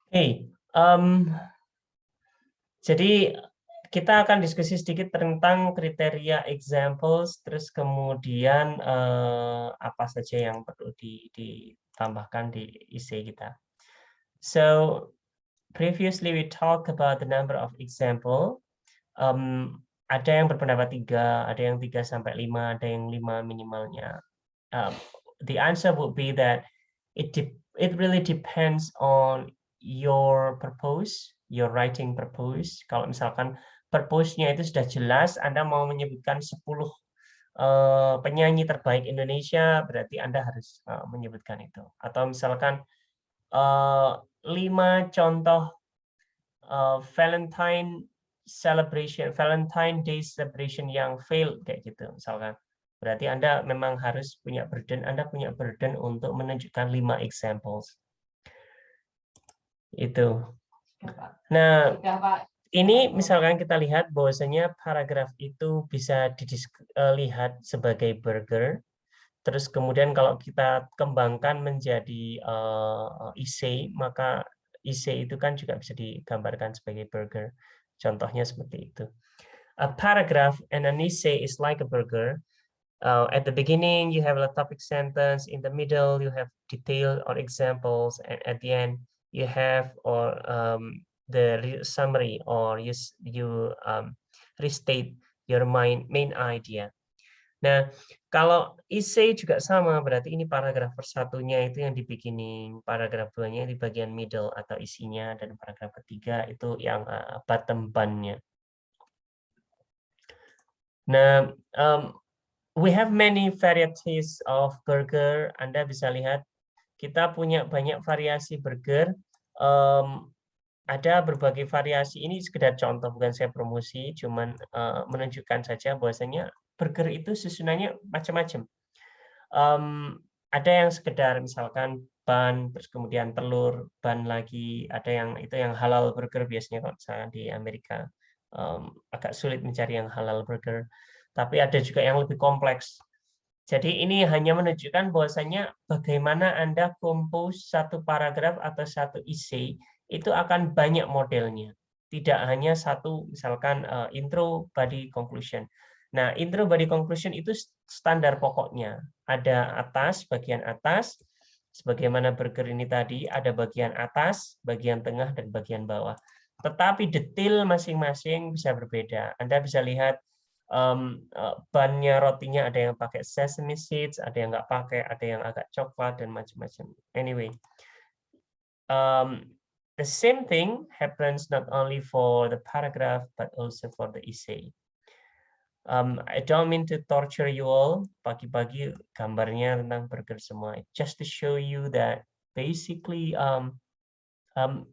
Hey, jadi kita akan diskusi sedikit tentang kriteria examples, terus kemudian apa saja yang perlu ditambahkan di essay kita. So previously we talked about the number of example. Ada yang berpendapat 3, ada yang 3 sampai 5, ada yang 5 minimalnya. The answer would be that it really depends on your purpose, your writing purpose. Kalau misalkan purpose-nya itu sudah jelas, Anda mau menyebutkan 10 penyanyi terbaik Indonesia, berarti Anda harus menyebutkan itu. Atau misalkan 5 contoh Valentine Day celebration yang failed kayak gitu misalkan. Berarti Anda memang harus Anda punya burden untuk menunjukkan 5 examples. Itu. Nah, ini misalkan kita lihat bahwasanya paragraf itu bisa dilihat sebagai burger. Terus kemudian kalau kita kembangkan menjadi essay, maka essay itu kan juga bisa digambarkan sebagai burger. Contohnya seperti itu. A paragraph and an essay is like a burger. At the beginning, you have a topic sentence. In the middle, you have detail or examples, and at the end, you have the summary, or you restate your main idea. Nah, kalau essay juga sama, berarti ini paragraf persatunya itu yang dibikinin, paragraf 2-nya di bagian middle atau isinya, dan paragraf ketiga itu yang bottom bun-nya. Nah, we have many varieties of burger. Anda bisa lihat, kita punya banyak variasi burger. Ada berbagai variasi, ini sekedar contoh, bukan saya promosi, cuman menunjukkan saja bahwasanya burger itu susunannya macam-macam. Ada yang sekedar misalkan bun, terus kemudian telur, bun lagi, ada yang itu yang halal burger biasanya kalau misalnya di Amerika. Agak sulit mencari yang halal burger, tapi ada juga yang lebih kompleks. Jadi ini hanya menunjukkan bahwasanya bagaimana Anda compose satu paragraf atau satu essay itu akan banyak modelnya. Tidak hanya satu, misalkan intro, body, conclusion. Nah, intro, body, conclusion itu standar pokoknya. Ada bagian atas, sebagaimana burger ini tadi, ada bagian atas, bagian tengah, dan bagian bawah. Tetapi detail masing-masing bisa berbeda. Anda bisa lihat bannya rotinya ada yang pakai sesame seeds, ada yang nggak pakai, ada yang agak coklat dan macam-macam. Anyway, the same thing happens not only for the paragraph but also for the essay. I don't mean to torture you all. Pagi-pagi gambarnya tentang burger semua. Just to show you that basically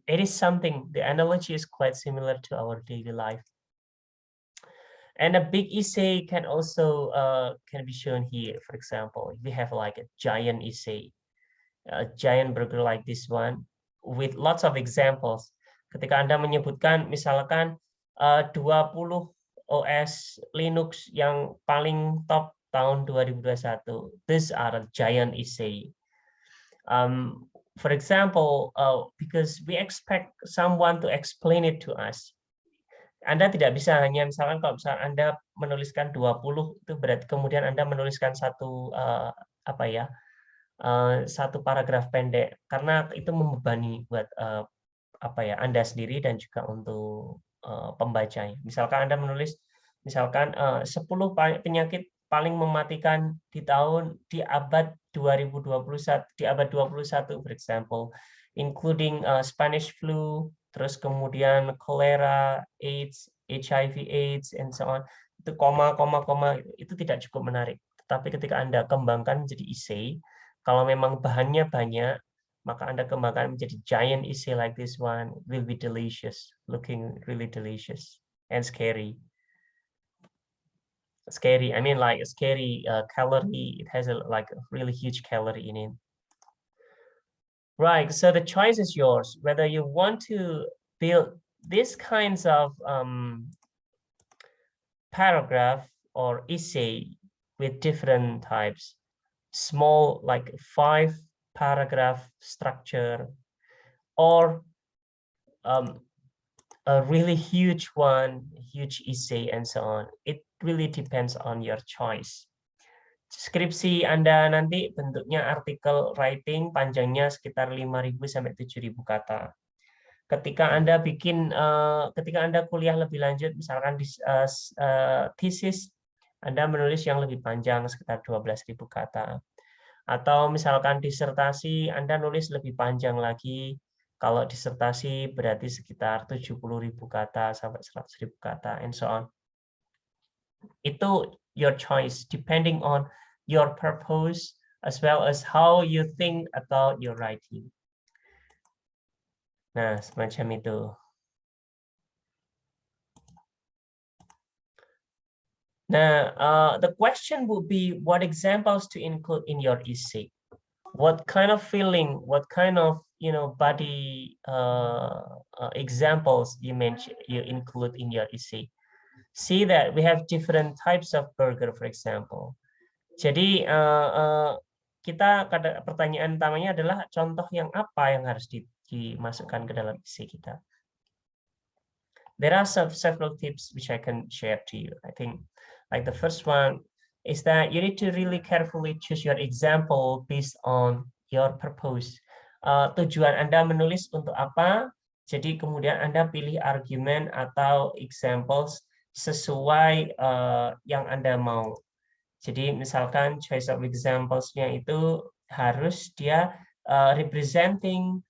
it is something. The analogy is quite similar to our daily life. And a big essay can also can be shown here. For example, we have like a giant essay, a giant burger like this one, with lots of examples. Ketika Anda menyebutkan misalkan 20 OS Linux yang paling top tahun 2021, these are a giant essay. For example, because we expect someone to explain it to us. Anda tidak bisa hanya misalkan kalau misalkan Anda menuliskan 20 itu berarti kemudian Anda menuliskan satu satu paragraf pendek karena itu membebani buat Anda sendiri dan juga untuk pembacanya. Misalkan Anda menulis misalkan 10 penyakit paling mematikan di abad 2021, di abad 21 for example, including Spanish flu, terus kemudian kolera, AIDS, HIV/AIDS, and so on. Itu koma itu tidak cukup menarik. Tetapi ketika Anda kembangkan menjadi essay, kalau memang bahannya banyak, maka Anda kembangkan menjadi giant essay like this one, will be delicious, looking really delicious and scary. Scary, I mean like a scary calorie. It has like a really huge calorie in it. Right, so the choice is yours, whether you want to build these kinds of paragraph or essay with different types, small like 5 paragraph structure, or a really huge one, huge essay, and so on. It really depends on your choice. Skripsi Anda nanti bentuknya artikel writing, panjangnya sekitar 5.000 sampai 7.000 kata. Ketika Anda ketika Anda kuliah lebih lanjut, misalkan thesis, Anda menulis yang lebih panjang sekitar 12.000 kata. Atau misalkan disertasi, Anda nulis lebih panjang lagi. Kalau disertasi berarti sekitar 70.000 kata sampai 100.000 kata, and so on. Itu your choice, depending on your purpose, as well as how you think about your writing. Nah, semacam itu. Now, the question would be, what examples to include in your essay? What kind of feeling, what kind of body examples you include in your essay? See that we have different types of burger, for example. Jadi kita pertanyaan utamanya adalah contoh yang apa yang harus dimasukkan ke dalam essay kita. There are several tips which I can share to you. I think like the first one is that you need to really carefully choose your example based on your purpose. Tujuan Anda menulis untuk apa? Jadi kemudian Anda pilih argumen atau examples sesuai yang Anda mau. Jadi misalkan choice of examples-nya itu harus dia representing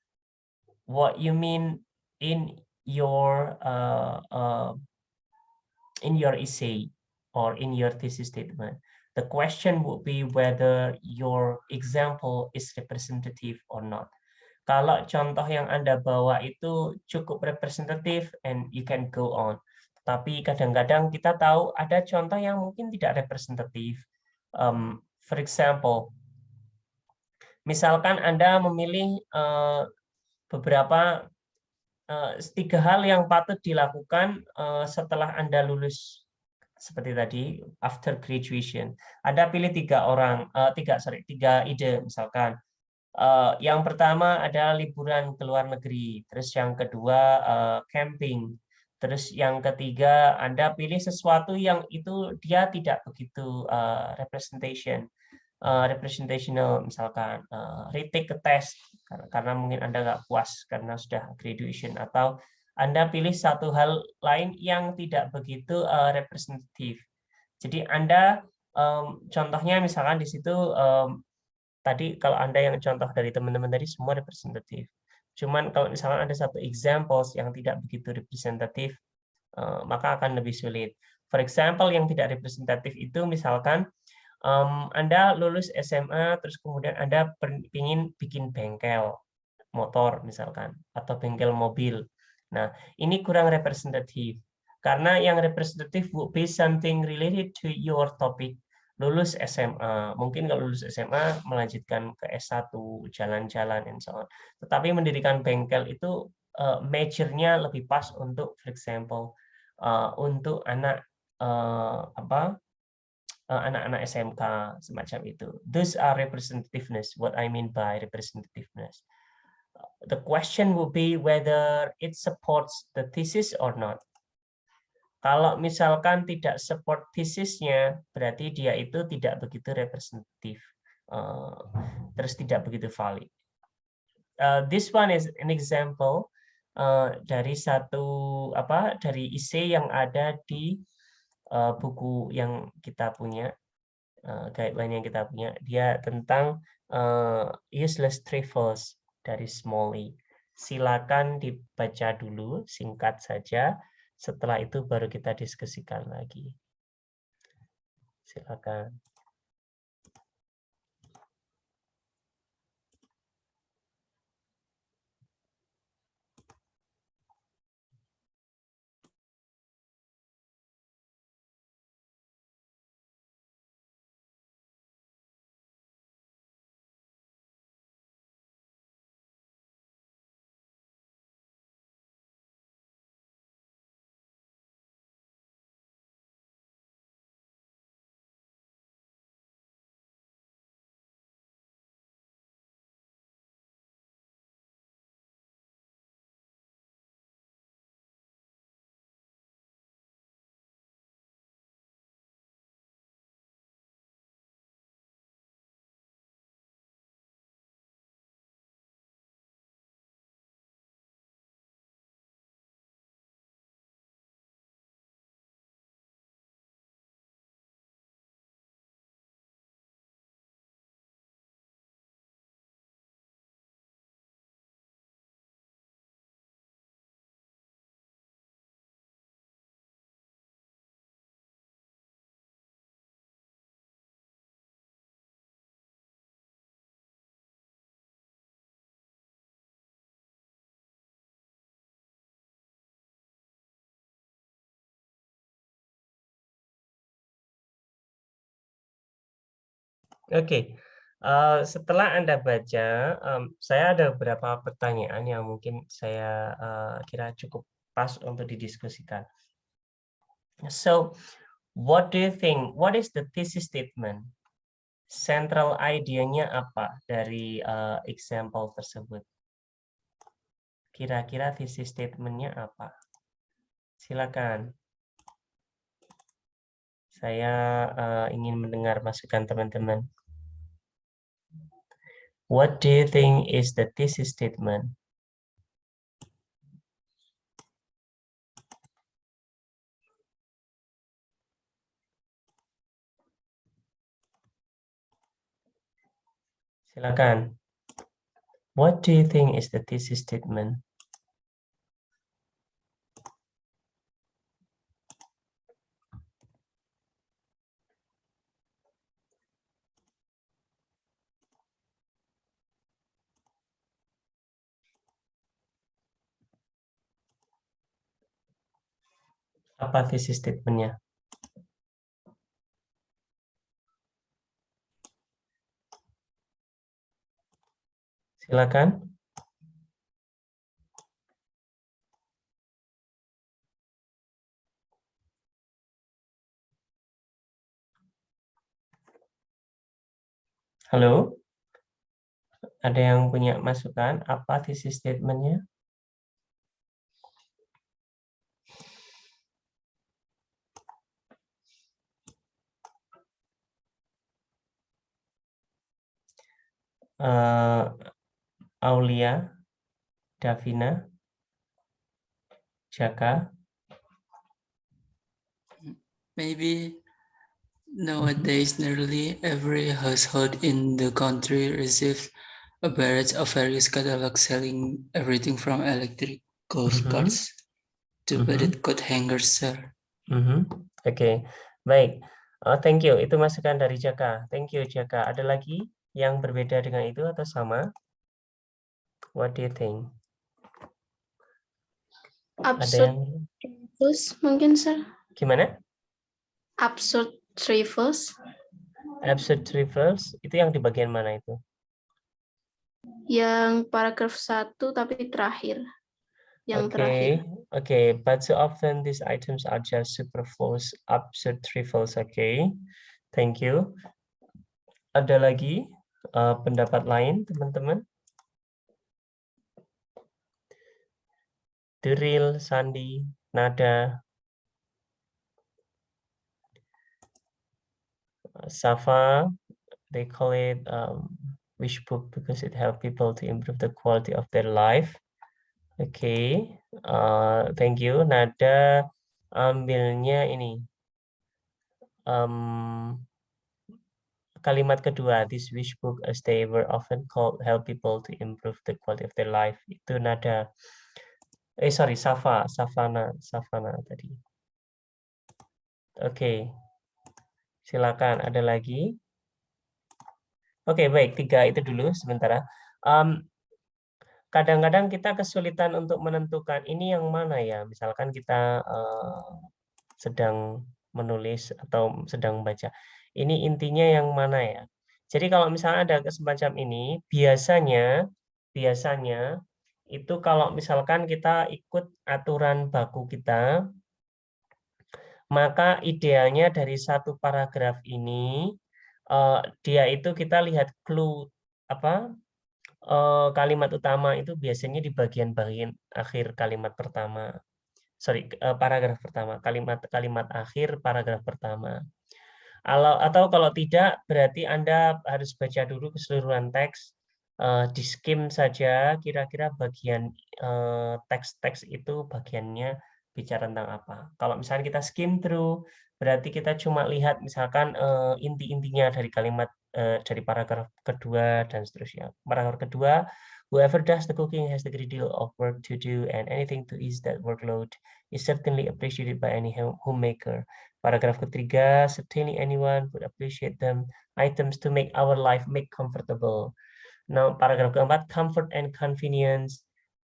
what you mean in your essay or in your thesis statement. The question would be whether your example is representative or not. Kalau contoh yang Anda bawa itu cukup representatif, and you can go on. Tapi kadang-kadang kita tahu ada contoh yang mungkin tidak representatif. For example, misalkan Anda memilih beberapa 3 hal yang patut dilakukan setelah Anda lulus. Seperti tadi, after graduation. Anda pilih 3 ide misalkan. Yang pertama adalah liburan ke luar negeri. Terus yang kedua camping. Terus yang ketiga Anda pilih sesuatu yang itu dia tidak begitu representational, misalkan retake a test karena mungkin Anda nggak puas karena sudah graduation, atau Anda pilih satu hal lain yang tidak begitu representatif. Jadi Anda contohnya misalkan di situ tadi kalau Anda yang contoh dari teman-teman tadi semua representatif. Cuman kalau misalkan ada satu examples yang tidak begitu representatif, maka akan lebih sulit. For example, yang tidak representatif itu misalkan Anda lulus SMA, terus kemudian Anda ingin bikin bengkel motor misalkan, atau bengkel mobil. Nah, ini kurang representatif. Karena yang representatif would be something related to your topic. Lulus SMA, mungkin kalau lulus SMA melanjutkan ke S1, jalan-jalan, and so on. Tetapi mendirikan bengkel itu majornya lebih pas untuk, for example, untuk anak anak-anak SMK semacam itu. Those are representativeness. What I mean by representativeness. The question will be whether it supports the thesis or not. Kalau misalkan tidak support tesisnya, berarti dia itu tidak begitu representatif, terus tidak begitu valid. This one is an example dari dari essay yang ada di buku yang kita punya, guideline yang kita punya. Dia tentang useless travels dari Smalley. Silakan dibaca dulu, singkat saja. Setelah itu baru kita diskusikan lagi. Silakan. Oke, setelah Anda baca, saya ada beberapa pertanyaan yang mungkin saya kira cukup pas untuk didiskusikan. So, what do you think? What is the thesis statement? Central idea-nya apa dari example tersebut? Kira-kira thesis statement-nya apa? Silakan. Saya ingin mendengar masukan teman-teman. What do you think is the thesis statement? Silakan. What do you think is the thesis statement? Apa thesis statement-nya? Silakan. Halo? Ada yang punya masukan? Apa thesis statement-nya? Aulia, Davina, Jaka. Maybe nowadays nearly every household in the country receives a barrage of various catalogs selling everything from electrical cars to bedded coat hangers, sir. Oke, baik. Thank you. Itu masukan dari Jaka. Thank you, Jaka. Ada lagi yang berbeda dengan itu atau sama? What do you think? Ada yang Absurd mungkin, sir. gimana? Absurd trifles. Absurd trifles itu yang di bagian mana itu? Yang paragraf 1 tapi terakhir. Yang terakhir. Okay. But so often these items are just superfluous, absurd trifles. Okay, thank you. Ada lagi pendapat lain, teman-teman? Deril, Sandi, Nada, Safa, they call it wish book because it helps people to improve the quality of their life. Okay, thank you. Nada ambilnya ini. Kalimat kedua, this wish book as they were often called help people to improve the quality of their life. Itu Nada. Savana tadi. Oke. Silakan, ada lagi? Oke, baik, 3 itu dulu sementara. Kadang-kadang kita kesulitan untuk menentukan ini yang mana ya. Misalkan kita sedang menulis atau sedang membaca. Ini intinya yang mana ya? Jadi kalau misalnya ada semacam ini, biasanya itu kalau misalkan kita ikut aturan baku kita, maka idealnya dari satu paragraf ini dia itu kita lihat clue kalimat utama itu biasanya di bagian akhir kalimat pertama. Paragraf pertama, kalimat akhir paragraf pertama. Atau kalau tidak, berarti Anda harus baca dulu keseluruhan teks, di skim saja kira-kira bagian teks-teks itu bagiannya bicara tentang apa. Kalau misalnya kita skim through, berarti kita cuma lihat misalkan inti-intinya dari kalimat dari paragraf kedua dan seterusnya. Paragraf kedua, whoever does the cooking has a great deal of work to do and anything to ease that workload is certainly appreciated by any homemaker. Paragraf ketiga, certainly anyone would appreciate them items to make our life make comfortable. Now, paragraf keempat, comfort and convenience.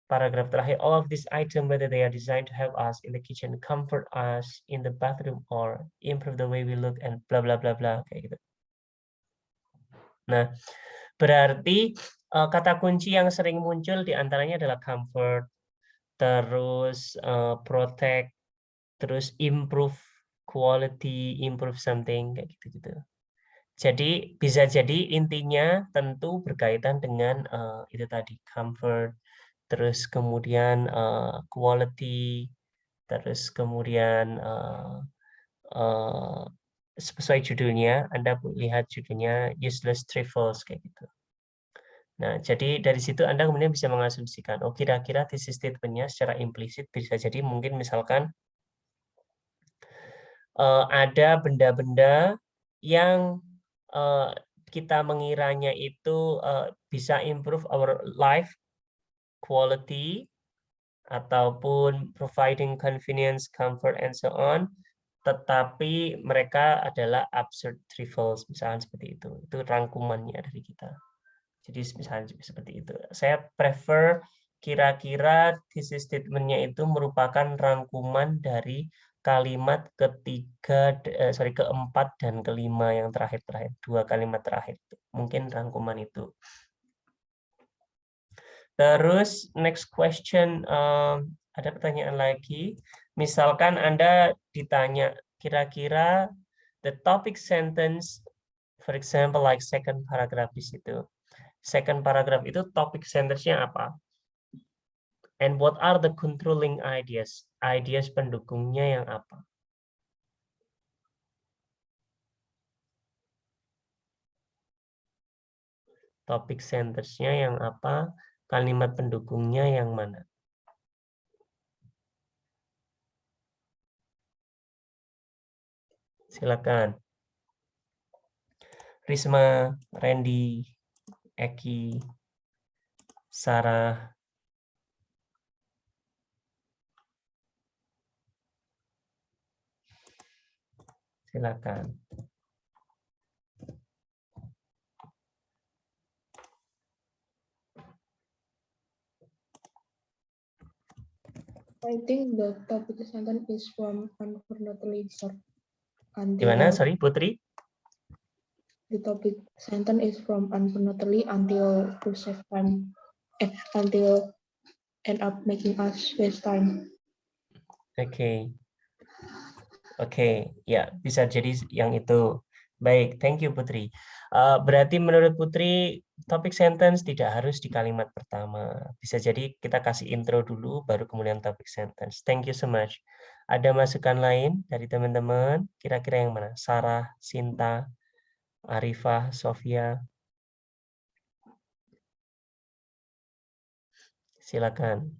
Paragraf terakhir, all of these items, whether they are designed to help us in the kitchen, comfort us in the bathroom, or improve the way we look, and blah blah blah blah kayak gitu. Nah, berarti kata kunci yang sering muncul diantaranya adalah comfort, terus protect, terus improve quality, improve something, kayak gitu-gitu. Jadi bisa jadi intinya tentu berkaitan dengan itu tadi, comfort, terus kemudian quality, terus kemudian sesuai judulnya, Anda lihat judulnya useless trifles kayak gitu. Nah, jadi dari situ Anda kemudian bisa mengasumsikan, oh kira-kira thesis statement-nya secara implisit bisa jadi mungkin misalkan ada benda-benda yang kita mengiranya itu bisa improve our life quality ataupun providing convenience, comfort, and so on, tetapi mereka adalah absurd trifles, misalnya seperti itu. Itu rangkumannya dari kita. Jadi misalnya seperti itu. Saya prefer kira-kira thesis statement-nya itu merupakan rangkuman dari kalimat keempat dan kelima yang terakhir 2 kalimat terakhir. Mungkin rangkuman itu. Terus next question, ada pertanyaan lagi. Misalkan Anda ditanya kira-kira the topic sentence, for example like second paragraph di situ. Second paragraph itu topik sentence-nya apa? And what are the controlling ideas? Ideas pendukungnya yang apa? Topik sentence-nya yang apa? Kalimat pendukungnya yang mana? Silakan. Risma, Randy, Eki, Sarah. Silakan. I think the topic sentence is from unfortunately short Di mana? Sorry, Putri. The topic sentence is from unfortunately until to save time, until end up making us waste time. Oke. Oke, ya bisa jadi yang itu. Baik, thank you Putri. Berarti menurut Putri, topik sentence tidak harus di kalimat pertama. Bisa jadi kita kasih intro dulu, baru kemudian topik sentence. Thank you so much. Ada masukan lain dari teman-teman? Kira-kira yang mana? Sarah, Sinta, Arifah, Sofia. Silakan.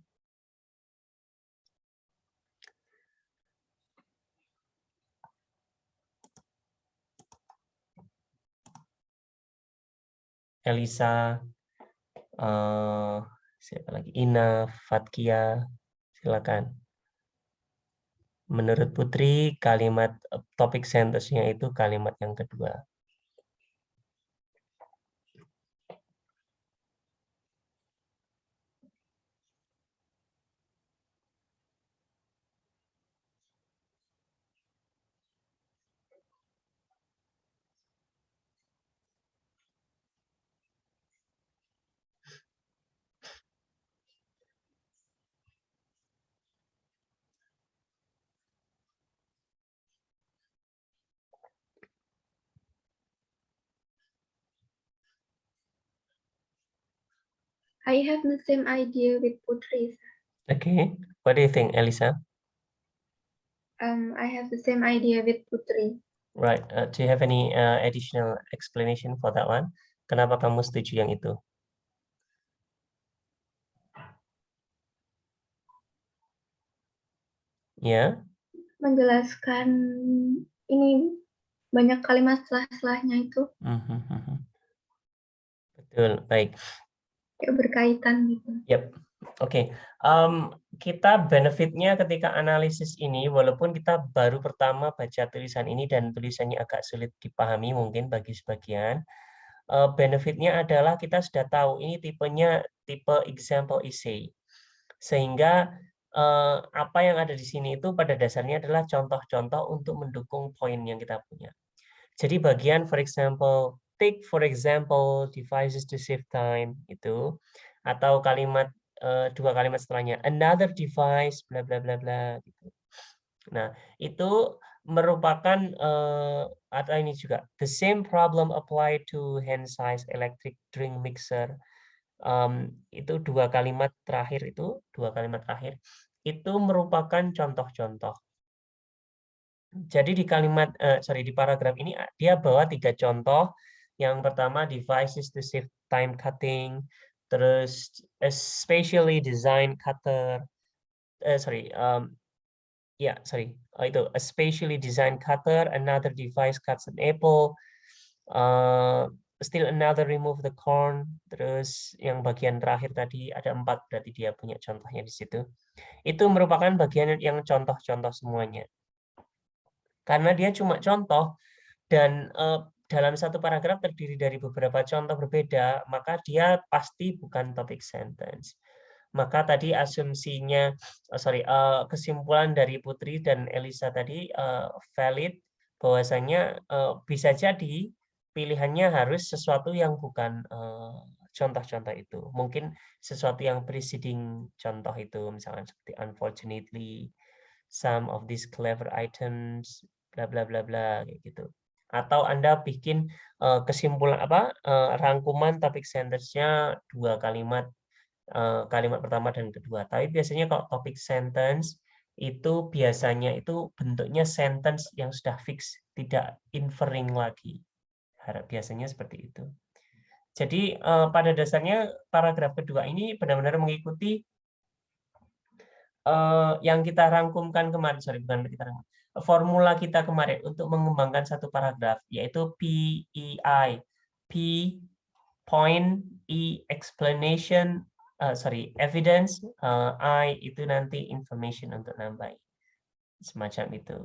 Elisa, siapa lagi? Ina, Fatkia, silakan. Menurut Putri, kalimat topik sentence-nya itu kalimat yang kedua. I have the same idea with Putri. Okay, what do you think, Elisa? I have the same idea with Putri. Right, do you have any additional explanation for that one? Kenapa kamu setuju yang itu? Ya. Menjelaskan ini banyak kalimat setelah-setelahnya itu. Betul, baik. Kayak berkaitan gitu. Yep. Oke, kita benefitnya ketika analisis ini, walaupun kita baru pertama baca tulisan ini dan tulisannya agak sulit dipahami mungkin bagi sebagian, benefitnya adalah kita sudah tahu ini tipenya tipe example essay. Sehingga apa yang ada di sini itu pada dasarnya adalah contoh-contoh untuk mendukung poin yang kita punya. Jadi bagian, for example, take for example devices to save time itu, atau kalimat dua kalimat setelahnya another device bla bla bla bla gitu. Nah, itu merupakan atau ini juga the same problem apply to hand size electric drink mixer. Itu dua kalimat terakhir itu merupakan contoh-contoh. Jadi di kalimat di paragraf ini dia bawa 3 contoh. Yang pertama devices to save time cutting, terus especially design cutter, itu especially design cutter, another device cuts an apple, still another remove the corn. Terus yang bagian terakhir tadi ada 4, berarti dia punya contohnya di situ. Itu merupakan bagian yang contoh-contoh semuanya. Karena dia cuma contoh dan dalam satu paragraf terdiri dari beberapa contoh berbeda, maka dia pasti bukan topik sentence. Maka tadi asumsinya, kesimpulan dari Putri dan Elisa tadi valid, bahwasanya bisa jadi pilihannya harus sesuatu yang bukan contoh-contoh itu. Mungkin sesuatu yang preceding contoh itu, misalnya seperti unfortunately, some of these clever items, bla bla bla bla, kayak gitu. Atau Anda bikin kesimpulan rangkuman topik sentence-nya 2 kalimat, kalimat pertama dan kedua. Tapi biasanya kalau topik sentence itu biasanya itu bentuknya sentence yang sudah fix, tidak inferring lagi. Biasanya seperti itu. Jadi pada dasarnya paragraf kedua ini benar-benar mengikuti yang kita rangkumkan kemarin, formula kita kemarin untuk mengembangkan satu paragraf, yaitu PEI, P point, E explanation, evidence, I itu nanti information untuk nambah, semacam itu.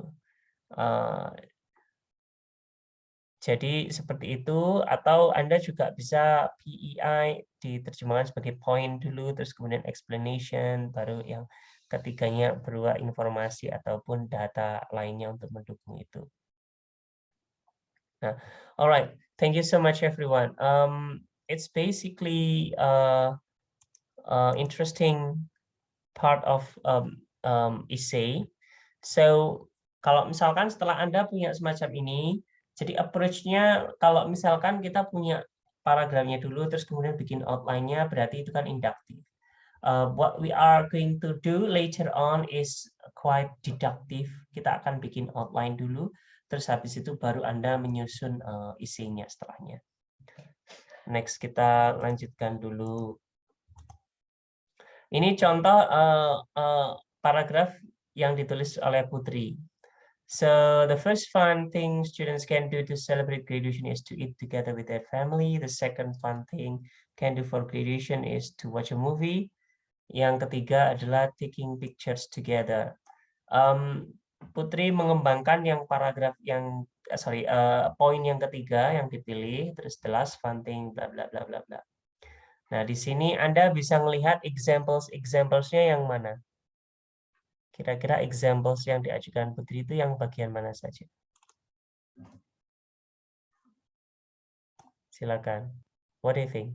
Jadi seperti itu, atau Anda juga bisa PEI diterjemahkan sebagai point dulu, terus kemudian explanation, baru yang ketiganya berupa informasi ataupun data lainnya untuk mendukung itu. Nah, alright, thank you so much everyone. It's basically interesting part of essay. So kalau misalkan setelah Anda punya semacam ini, jadi approach-nya kalau misalkan kita punya paragrafnya dulu, terus kemudian bikin outline-nya, berarti itu kan induktif. What we are going to do later on is quite deductive. Kita akan bikin outline dulu, terus habis itu baru Anda menyusun isinya setelahnya. Next, kita lanjutkan dulu. Ini contoh paragraf yang ditulis oleh Putri. So the first fun thing students can do to celebrate graduation is to eat together with their family. The second fun thing can do for graduation is to watch a movie. Yang ketiga adalah taking pictures together. Putri mengembangkan yang paragraf yang poin yang ketiga yang dipilih, terus the last fun thing bla bla bla bla bla. Nah, di sini Anda bisa melihat examples-nya yang mana? Kira-kira examples yang diajukan Putri itu yang bagian mana saja? Silakan. What do you think?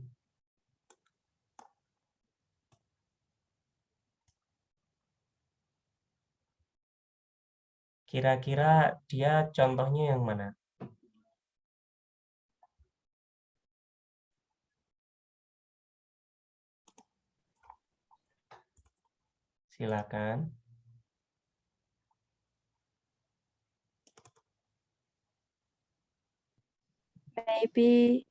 Kira-kira dia contohnya yang mana? Silakan. Maybe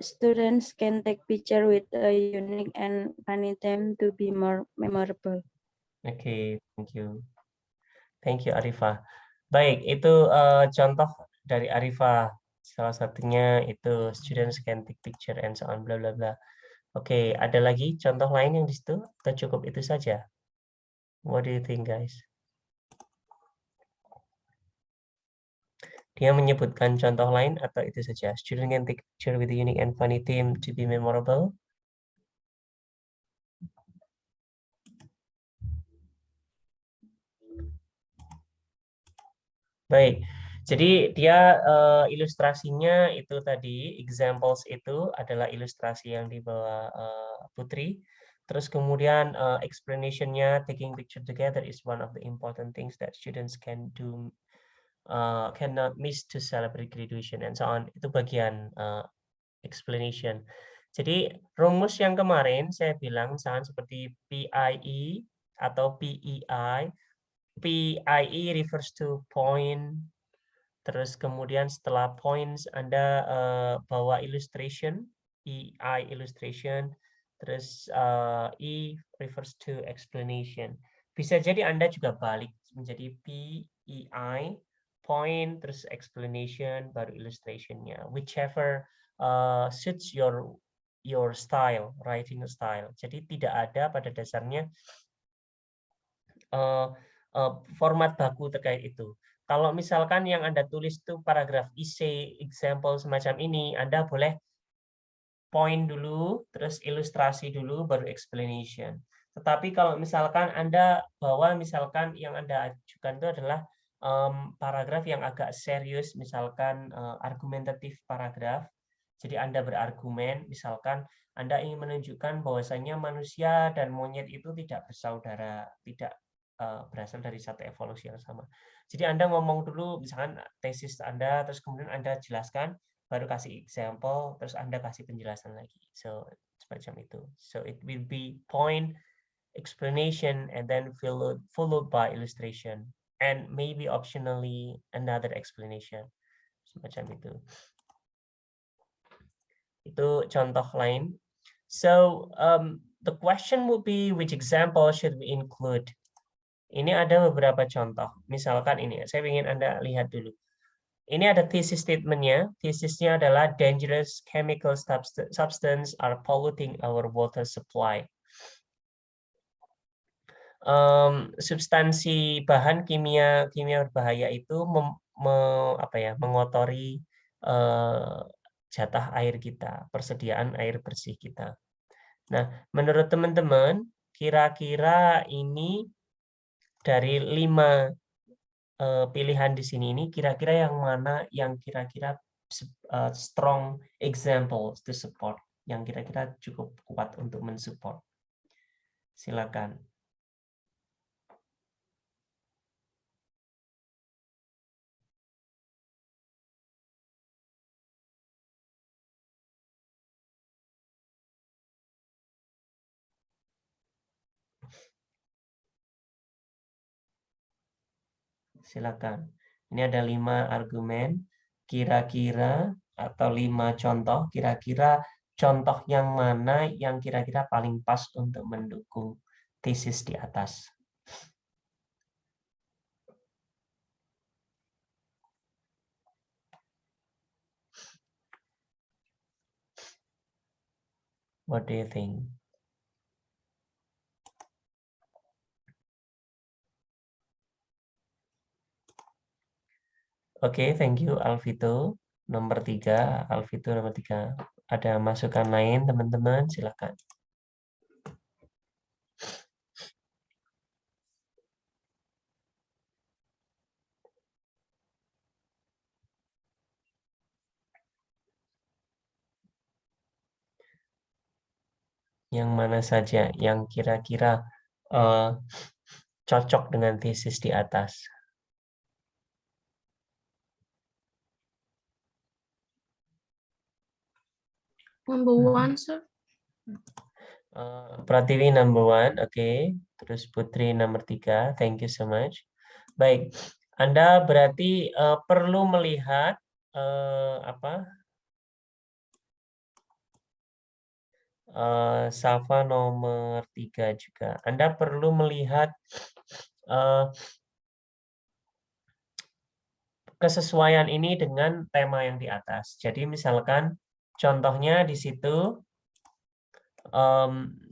students can take picture with a unique and funny theme to be more memorable. Oke, thank you. Thank you, Arifah. Baik, itu contoh dari Arifah. Salah satunya itu students can take picture and so on, bla bla bla. Oke, ada lagi contoh lain yang di situ? Atau cukup itu saja? What do you think, guys? Dia menyebutkan contoh lain atau itu saja? Student can take picture with a unique and funny theme to be memorable. Baik, Jadi dia ilustrasinya itu tadi, examples itu adalah ilustrasi yang dibawa Putri. Terus kemudian explanation-nya, taking picture together is one of the important things that students can do, cannot miss to celebrate graduation and so on. Itu bagian explanation. Jadi rumus yang kemarin saya bilang misalkan seperti PIE atau PEI. PIE refers to point. Terus kemudian setelah points Anda bawa illustration, EI illustration, terus E refers to explanation. Bisa jadi Anda juga balik menjadi PEI, point, terus explanation, baru illustrationnya. Whichever suits your style, writing style. Jadi tidak ada pada dasarnya format baku terkait itu. Kalau misalkan yang Anda tulis itu paragraf essay, example semacam ini, Anda boleh point dulu, terus ilustrasi dulu, baru explanation. Tetapi kalau misalkan Anda bawa, misalkan yang Anda ajukan itu adalah paragraf yang agak serius, misalkan argumentatif paragraf, jadi Anda berargumen, misalkan Anda ingin menunjukkan bahwasanya manusia dan monyet itu tidak bersaudara, tidak berasal dari satu evolusi yang sama. Jadi Anda ngomong dulu, misalkan tesis Anda, terus kemudian Anda jelaskan, baru kasih example, terus Anda kasih penjelasan lagi. So, semacam itu. So, it will be point, explanation, and then followed by illustration. And maybe optionally another explanation. Semacam itu. Itu contoh lain. So, the question would be, which example should we include? Ini ada beberapa contoh. Misalkan ini, saya ingin Anda lihat dulu. Ini ada thesis statement-nya. Thesisnya adalah dangerous chemical substance are polluting our water supply. Substansi bahan kimia berbahaya itu mengotori jatah air kita, persediaan air bersih kita. Nah, menurut teman-teman, kira-kira ini dari 5 pilihan di sini ini kira-kira yang mana yang kira-kira strong examples to support, yang kira-kira cukup kuat untuk mensupport. Silakan. Silakan. Ini ada 5 argumen, kira-kira atau 5 contoh, kira-kira contoh yang mana yang kira-kira paling pas untuk mendukung tesis di atas. What do you think? Oke, thank you Alvito. Nomor 3, Alvito nomor 3. Ada masukan lain teman-teman? Silakan. Yang mana saja yang kira-kira cocok dengan tesis di atas? Number 1, sir. Pratiwi number 1, oke. Terus Putri nomor 3, thank you so much. Baik, Anda berarti perlu melihat Safa nomor 3 juga. Anda perlu melihat kesesuaian ini dengan tema yang di atas. Jadi misalkan contohnya di situ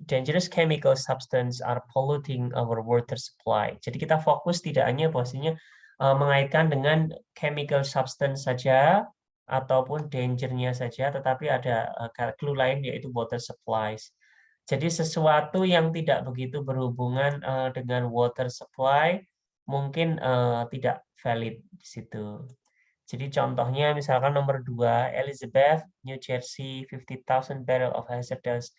dangerous chemical substance are polluting our water supply. Jadi kita fokus tidak hanya bahwasanya mengaitkan dengan chemical substance saja ataupun danger-nya saja, tetapi ada clue lain yaitu water supplies. Jadi sesuatu yang tidak begitu berhubungan dengan water supply mungkin tidak valid di situ. Jadi contohnya misalkan nomor 2, Elizabeth, New Jersey, 50,000 barrel of hazardous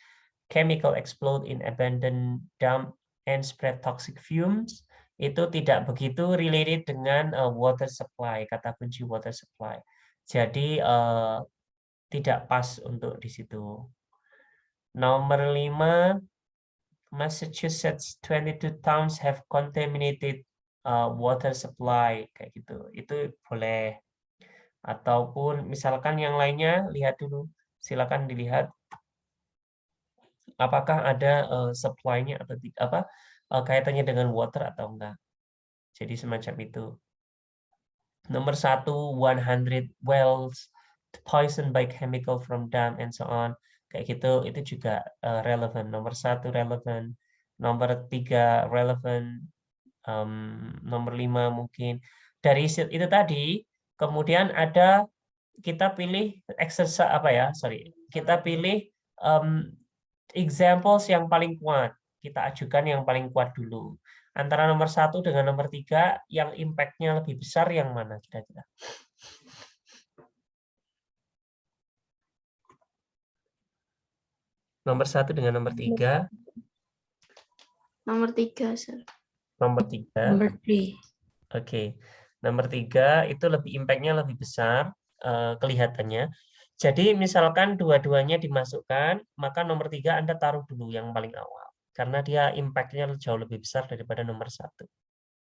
chemical explode in abandoned dump and spread toxic fumes. Itu tidak begitu related dengan water supply, kata kunci water supply. Jadi tidak pas untuk di situ. Nomor 5, Massachusetts 22 towns have contaminated water supply, kayak gitu. Itu boleh. Ataupun misalkan yang lainnya, lihat dulu. Silakan dilihat apakah ada supply-nya atau tidak, kaitannya dengan water atau enggak. Jadi semacam itu. Nomor 1, 100 wells poisoned by chemical from dam and so on. Kayak gitu, itu juga relevan. Nomor 1 relevan. Nomor 3 relevan. Nomor 5 mungkin. Dari itu tadi, kemudian ada kita pilih exercise kita pilih examples yang paling kuat. Kita ajukan yang paling kuat dulu. Antara nomor 1 dengan nomor 3, yang impact-nya lebih besar yang mana kira-kira? Nomor 1 dengan nomor 3. Nomor 3, Sir. Nomor 3. Number 3. Oke. Nomor 3 itu lebih impact-nya lebih besar kelihatannya. Jadi misalkan dua-duanya dimasukkan, maka nomor 3 Anda taruh dulu yang paling awal. Karena dia impact-nya jauh lebih besar daripada nomor 1.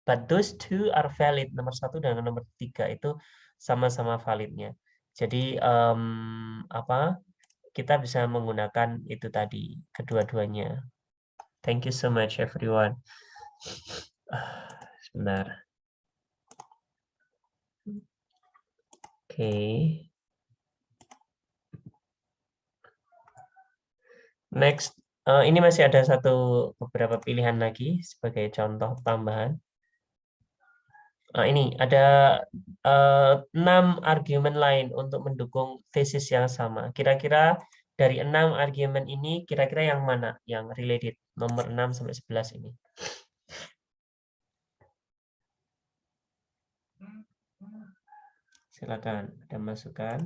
But those two are valid. Nomor 1 dan nomor 3 itu sama-sama validnya. Jadi kita bisa menggunakan itu tadi, kedua-duanya. Thank you so much everyone. Sebentar. Oke. Next, ini masih ada beberapa pilihan lagi sebagai contoh tambahan. Ini ada 6 argumen lain untuk mendukung tesis yang sama. Kira-kira dari 6 argumen ini, kira-kira yang mana yang related? Nomor 6 sampai 11 ini. Silakan, ada masukan.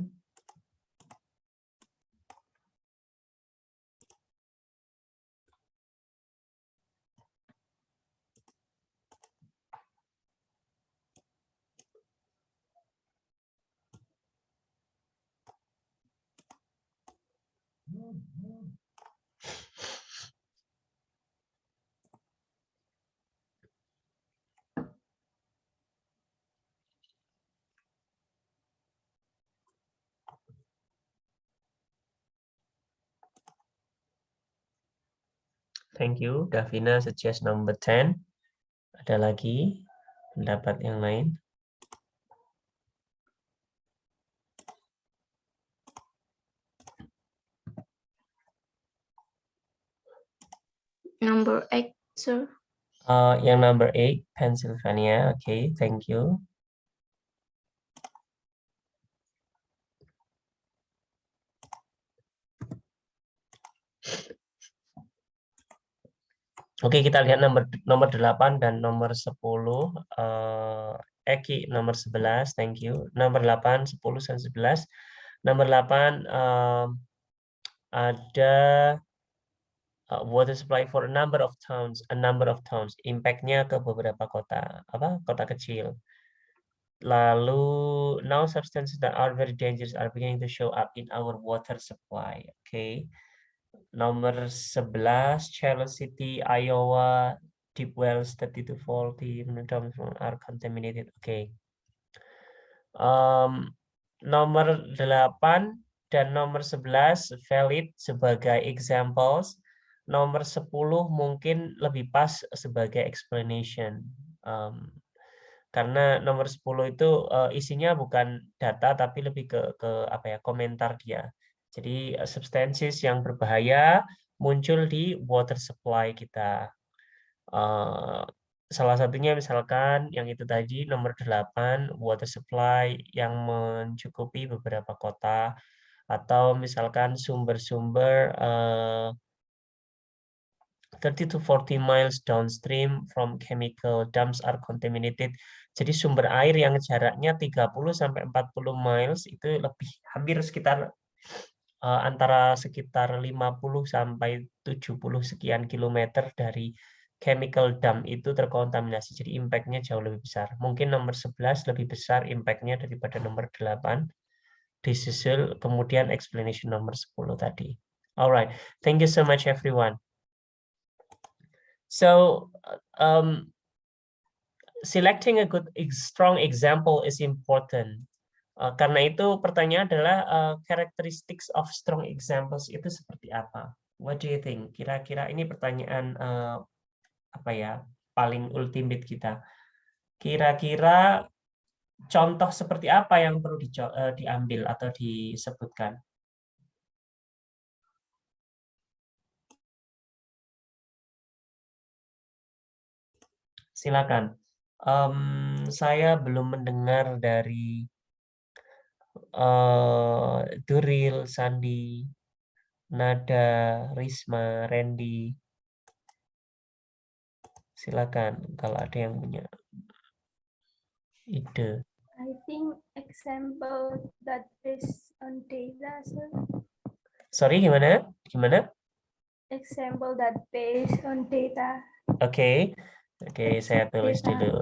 Thank you. Davina suggest number 10. Ada lagi pendapat yang lain? Number 8, Sir. Yang number 8, Pennsylvania. Okay, thank you. Oke, kita lihat nomor 8 dan nomor 10. Eki nomor 11, thank you. Nomor 8, 10 dan 11. Nomor 8 ada water supply for a number of towns, Impact-nya ke beberapa kota, kota kecil. Lalu now substances that are very dangerous are beginning to show up in our water supply. Okay. Nomor 11, Charlotte City, Iowa, deep wells 32 faulty are contaminated. Okay. Nomor 8 dan nomor 11 valid sebagai examples. Nomor 10 mungkin lebih pas sebagai explanation. Karena nomor 10 itu isinya bukan data tapi lebih ke komentar dia. Jadi substances yang berbahaya muncul di water supply kita. Salah satunya misalkan yang itu tadi nomor 8 water supply yang mencukupi beberapa kota, atau misalkan sumber-sumber 30 to 40 miles downstream from chemical dumps are contaminated. Jadi sumber air yang jaraknya 30 sampai 40 miles itu lebih hampir sekitar antara sekitar 50 sampai 70 sekian kilometer dari chemical dump itu terkontaminasi. Jadi impact-nya jauh lebih besar. Mungkin nomor 11 lebih besar impact-nya daripada nomor 8. Disusul kemudian explanation nomor 10 tadi. Alright, thank you so much everyone. So selecting a good strong example is important. Karena itu pertanyaan adalah characteristics of strong examples itu seperti apa? What do you think? Kira-kira ini pertanyaan apa ya paling ultimate kita. Kira-kira contoh seperti apa yang perlu diambil atau disebutkan? Silakan. Saya belum mendengar dari Duril, Sandi, Nada, Risma, Randy. Silakan kalau ada yang punya ide. I think example that based on data, sir. Sorry, gimana? Gimana? Example that based on data. Oke, saya tulis dulu.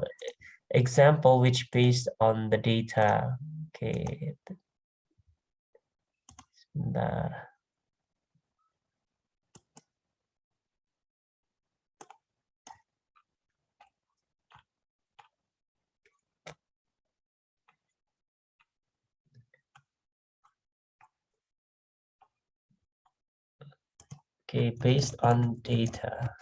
Example which based on the data. Oke. Sebentar. Okay, based on data.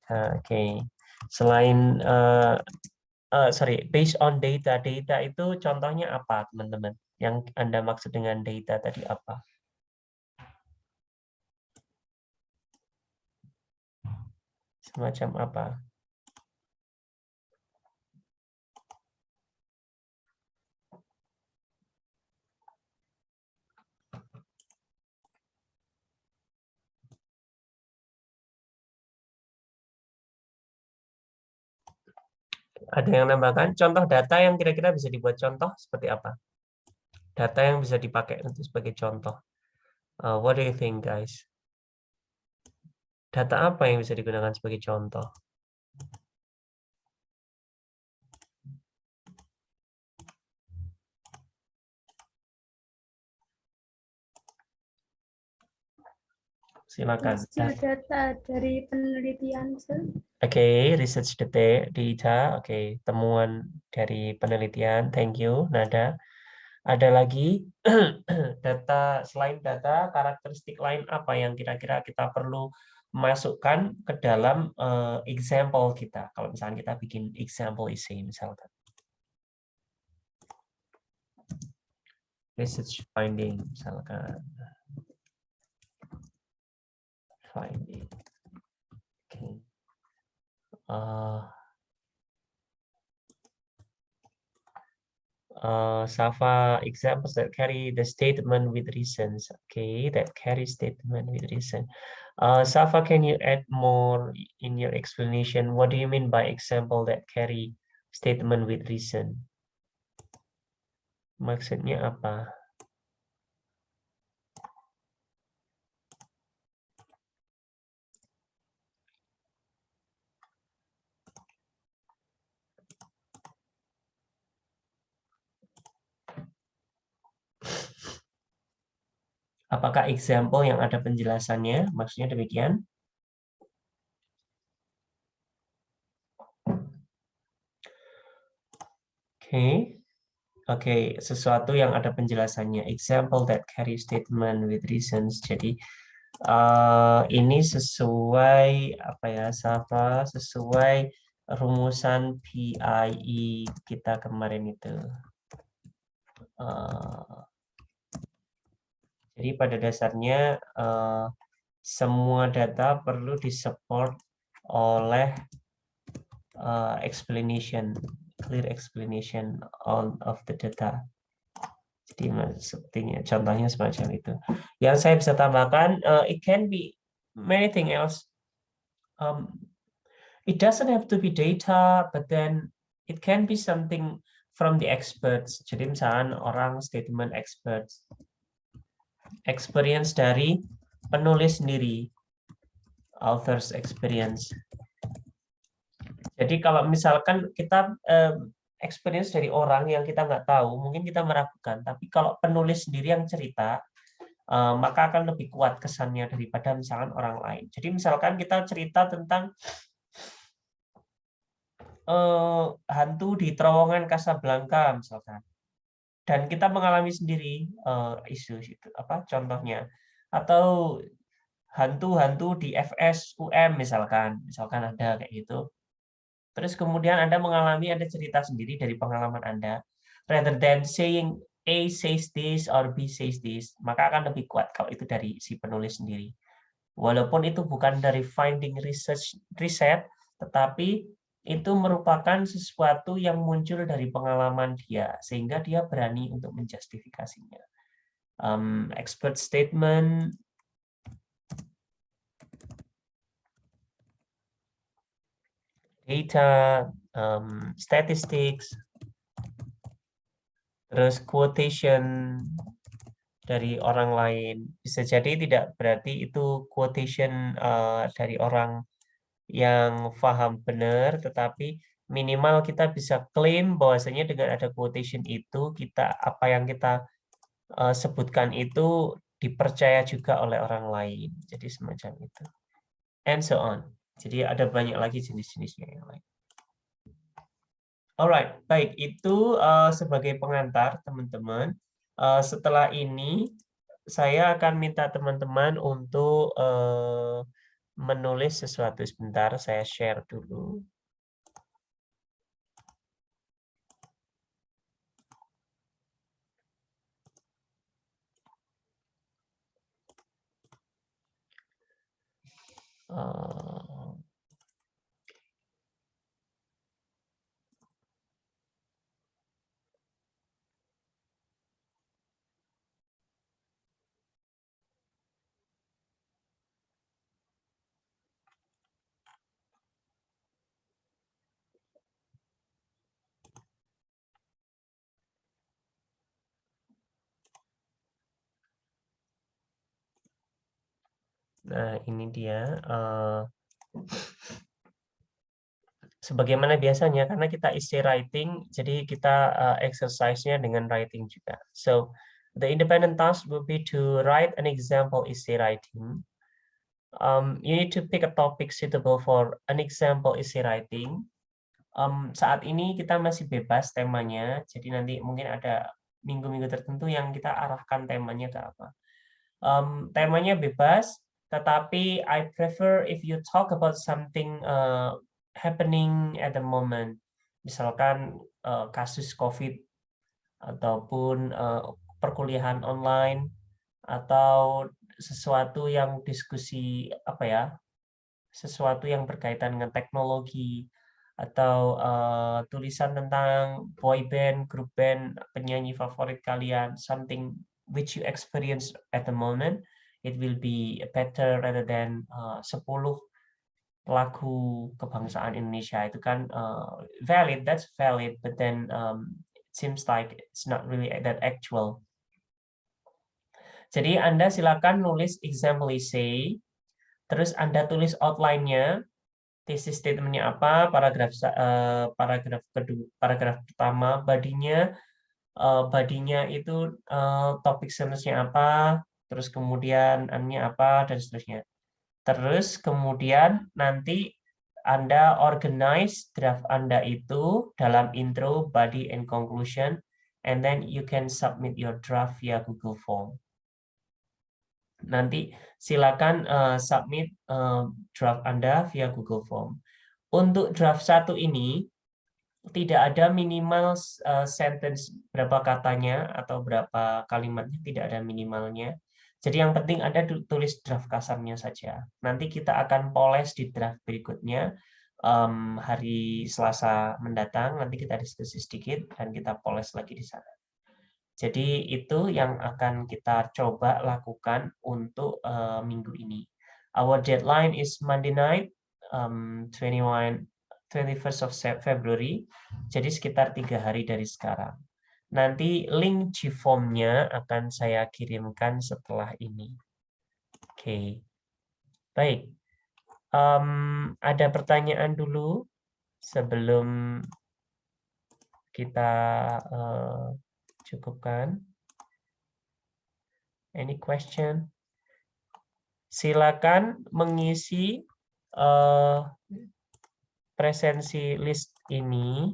Oke. Selain based on data, data itu contohnya apa, teman-teman? Yang Anda maksud dengan data tadi apa? Semacam apa? Ada yang nambahkan? Contoh data yang kira-kira bisa dibuat contoh seperti apa? Data yang bisa dipakai untuk sebagai contoh. What do you think, guys? Data apa yang bisa digunakan sebagai contoh? Silakan. Data dari penelitian, sir. Oke, research data. Oke, temuan dari penelitian. Thank you, Nada. Ada lagi data selain data, karakteristik lain apa yang kira-kira kita perlu masukkan ke dalam example kita? Kalau misalnya kita bikin example essay misalkan. Research finding misalkan. Finding. Okay. Safa, examples that carry the statement with reasons. Okay, that carry statement with reason. Safa, can you add more in your explanation? What do you mean by example that carry statement with reason? Maksudnya apa? Apakah example yang ada penjelasannya? Maksudnya demikian? Oke, sesuatu yang ada penjelasannya. Example that carry statement with reasons. Jadi ini sesuai apa ya, Safa? Sesuai rumusan PIE kita kemarin itu. Jadi pada dasarnya semua data perlu disupport oleh explanation, clear explanation of the data. Jadi sepertinya contohnya semacam itu. Yang saya bisa tambahkan, it can be many thing else. It doesn't have to be data, but then it can be something from the experts. Jadi misalnya orang statement experts, experience dari penulis sendiri, author's experience. Jadi kalau misalkan kita experience dari orang yang kita nggak tahu, mungkin kita meragukan. Tapi kalau penulis sendiri yang cerita, maka akan lebih kuat kesannya daripada misalkan orang lain. Jadi misalkan kita cerita tentang hantu di terowongan Casablanca misalkan, dan kita mengalami sendiri isu itu apa contohnya, atau hantu-hantu di FSUM misalkan ada kayak gitu. Terus kemudian Anda mengalami, Anda cerita sendiri dari pengalaman Anda, rather than saying A says this or B says this, maka akan lebih kuat kalau itu dari si penulis sendiri. Walaupun itu bukan dari finding riset, tetapi itu merupakan sesuatu yang muncul dari pengalaman dia, sehingga dia berani untuk menjustifikasinya. Expert statement, data, statistics, terus quotation dari orang lain. Bisa jadi tidak berarti itu quotation dari orang yang paham benar, tetapi minimal kita bisa klaim bahwasanya dengan ada quotation itu, apa yang kita sebutkan itu dipercaya juga oleh orang lain. Jadi semacam itu. And so on. Jadi ada banyak lagi jenis-jenisnya yang lain. Alright, baik, itu sebagai pengantar teman-teman. Setelah ini saya akan minta teman-teman untuk menulis sesuatu. Sebentar, saya share dulu. Nah, ini dia. Sebagaimana biasanya, karena kita essay writing, jadi kita exercise-nya dengan writing juga. So, the independent task will be to write an example essay writing. You need to pick a topic suitable for an example essay writing. Saat ini kita masih bebas temanya, jadi nanti mungkin ada minggu-minggu tertentu yang kita arahkan temanya ke apa. Temanya bebas, tetapi I prefer if you talk about something happening at the moment. Misalkan kasus COVID, ataupun perkuliahan online, atau sesuatu yang diskusi sesuatu yang berkaitan dengan teknologi, atau tulisan tentang boy band, grup band, penyanyi favorit kalian, something which you experience at the moment, it will be better rather than 10 lagu kebangsaan Indonesia. Itu kan valid, that's valid, but then it seems like it's not really that actual. Jadi Anda silakan nulis example essay, terus Anda tulis outline-nya, thesis statement-nya apa, paragraf kedua, paragraf pertama, body-nya itu topik sentence-nya apa, terus kemudian nya apa, dan seterusnya. Terus kemudian nanti Anda organize draft Anda itu dalam intro, body, and conclusion, and then you can submit your draft via Google Form. Nanti silakan submit draft Anda via Google Form. Untuk draft 1 ini, tidak ada minimal sentence berapa katanya atau berapa kalimatnya, tidak ada minimalnya. Jadi yang penting Anda tulis draft kasarnya saja. Nanti kita akan poles di draft berikutnya hari Selasa mendatang. Nanti kita diskusi sedikit dan kita poles lagi di sana. Jadi itu yang akan kita coba lakukan untuk minggu ini. Our deadline is Monday night, 21st of February. Jadi sekitar 3 hari dari sekarang. Nanti link Gform-nya akan saya kirimkan setelah ini. Oke, baik. Ada pertanyaan dulu sebelum kita cukupkan. Any question? Silakan mengisi presensi list ini.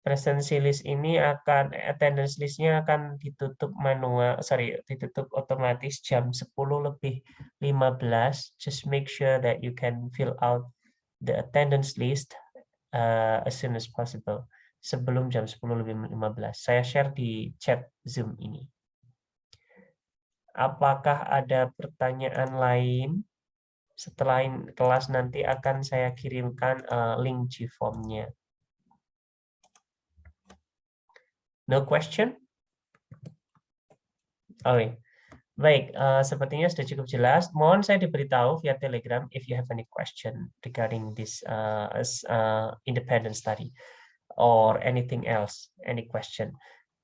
Presensi list ini akan attendance list-nya akan ditutup ditutup otomatis jam 10:15. Just make sure that you can fill out the attendance list as soon as possible. Sebelum jam 10:15. Saya share di chat Zoom ini. Apakah ada pertanyaan lain? Setelah kelas nanti akan saya kirimkan link Gform-nya. No question? Oke. Baik, sepertinya sudah cukup jelas. Mohon saya diberitahu via Telegram if you have any question regarding this independent study or anything else, any question.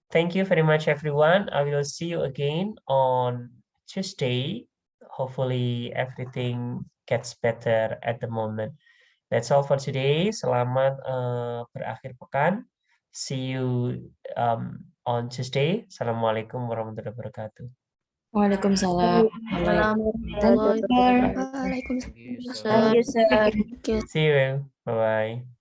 Thank you very much, everyone. I will see you again on Tuesday. Hopefully everything gets better at the moment. That's all for today. Selamat berakhir pekan. See you on Tuesday. Assalamualaikum warahmatullahi wabarakatuh. Waalaikumsalam. Waalaikumsalam. Thank you, sir. Waalaikumsalam. See you. Bye-bye.